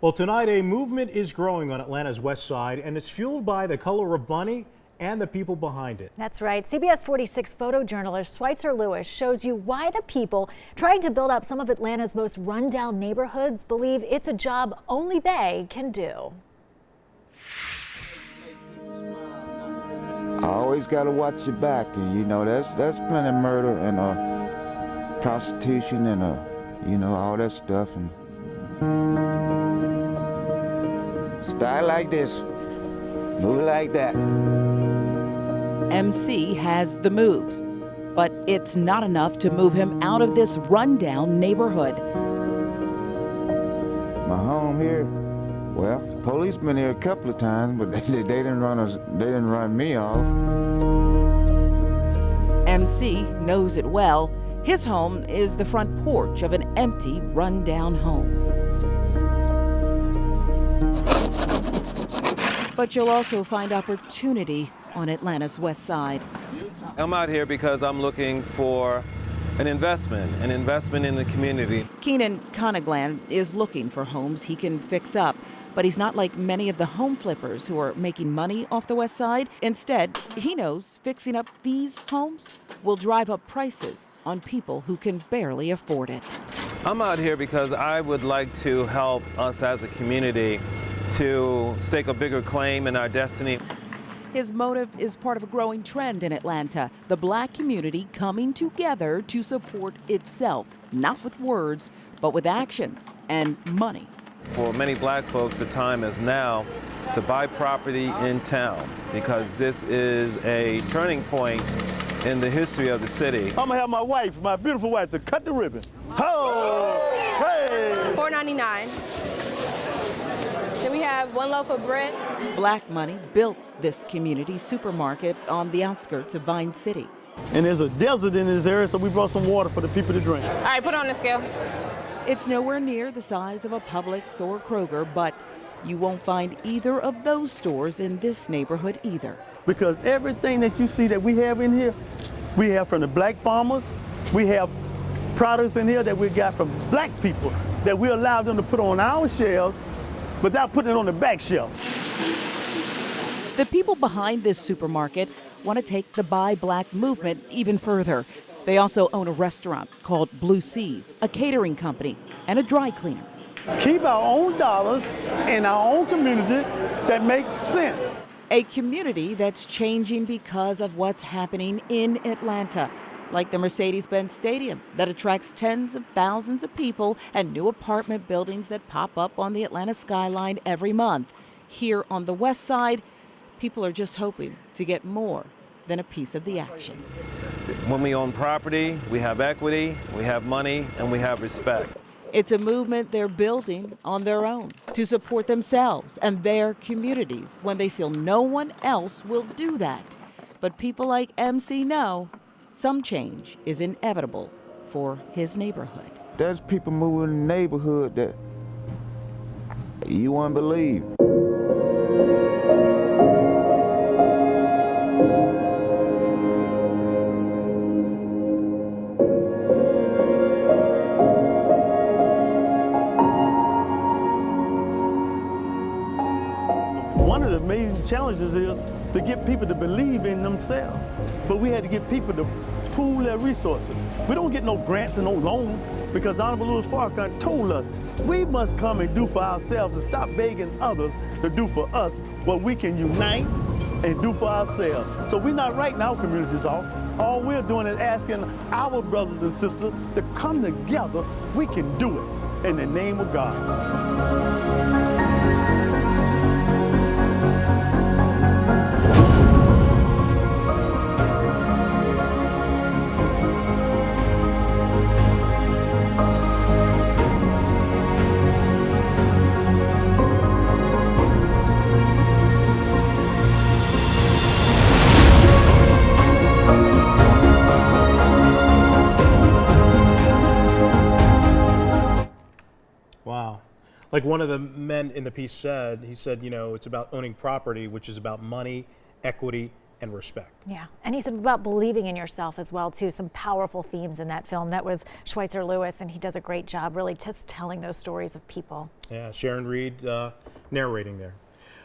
Well, tonight a movement is growing on Atlanta's west side, and it's fueled by the color of money and the people behind it. That's right. CBS 46 photojournalist Schewislzer Lewis shows you why the people trying to build up some of Atlanta's most rundown neighborhoods believe it's a job only they can do. I always got to watch your back, and you know that's plenty of murder and prostitution and you know, all that stuff. And style like this, move like that. MC has the moves, but it's not enough to move him out of this rundown neighborhood. My home here, well, police been here a couple of times, but they didn't run me off. MC knows it well. His home is the front porch of an empty, rundown home. But you'll also find opportunity on Atlanta's west side. I'm out here because I'm looking for an investment in the community. Keenan Conaglan is looking for homes he can fix up, but he's not like many of the home flippers who are making money off the west side. Instead, he knows fixing up these homes will drive up prices on people who can barely afford it. I'm out here because I would like to help us as a community to stake a bigger claim in our destiny. His motive is part of a growing trend in Atlanta, the black community coming together to support itself, not with words, but with actions and money. For many black folks, the time is now to buy property in town because this is a turning point in the history of the city. I'm gonna have my wife, my beautiful wife, to cut the ribbon. Ho! Hey! $4.99. Then we have one loaf of bread. Black money built this community supermarket on the outskirts of Vine City. And there's a desert in this area, so we brought some water for the people to drink. All right, put it on the scale. It's nowhere near the size of a Publix or Kroger, but you won't find either of those stores in this neighborhood either. Because everything that you see that we have in here, we have from the black farmers. We have products in here that we got from black people that we allow them to put on our shelves without putting it on the back shelf. The people behind this supermarket want to take the Buy Black movement even further. They also own a restaurant called Blue Seas, a catering company, and a dry cleaner. Keep our own dollars in our own community that makes sense. A community that's changing because of what's happening in Atlanta, like the Mercedes-Benz Stadium that attracts tens of thousands of people and new apartment buildings that pop up on the Atlanta skyline every month. Here on the west side, people are just hoping to get more than a piece of the action. When we own property, we have equity, we have money, and we have respect. It's a movement they're building on their own to support themselves and their communities when they feel no one else will do that. But people like MC know some change is inevitable for his neighborhood. There's people moving in the neighborhood that you won't believe. One of the main challenges is to get people to believe in themselves. But we had to get people to pool their resources. We don't get no grants and no loans because the Honorable Louis Farrakhan told us we must come and do for ourselves and stop begging others to do for us what we can unite and do for ourselves. So we're not writing our communities off. All we're doing is asking our brothers and sisters to come together. We can do it in the name of God. Wow. Like one of the men in the piece said, he said, you know, it's about owning property, which is about money, equity, and respect. Yeah, and he's about believing in yourself as well, too. Some powerful themes in that film. That was Schewislzer, and he does a great job really just telling those stories of people. Yeah, Sharon Reed narrating there.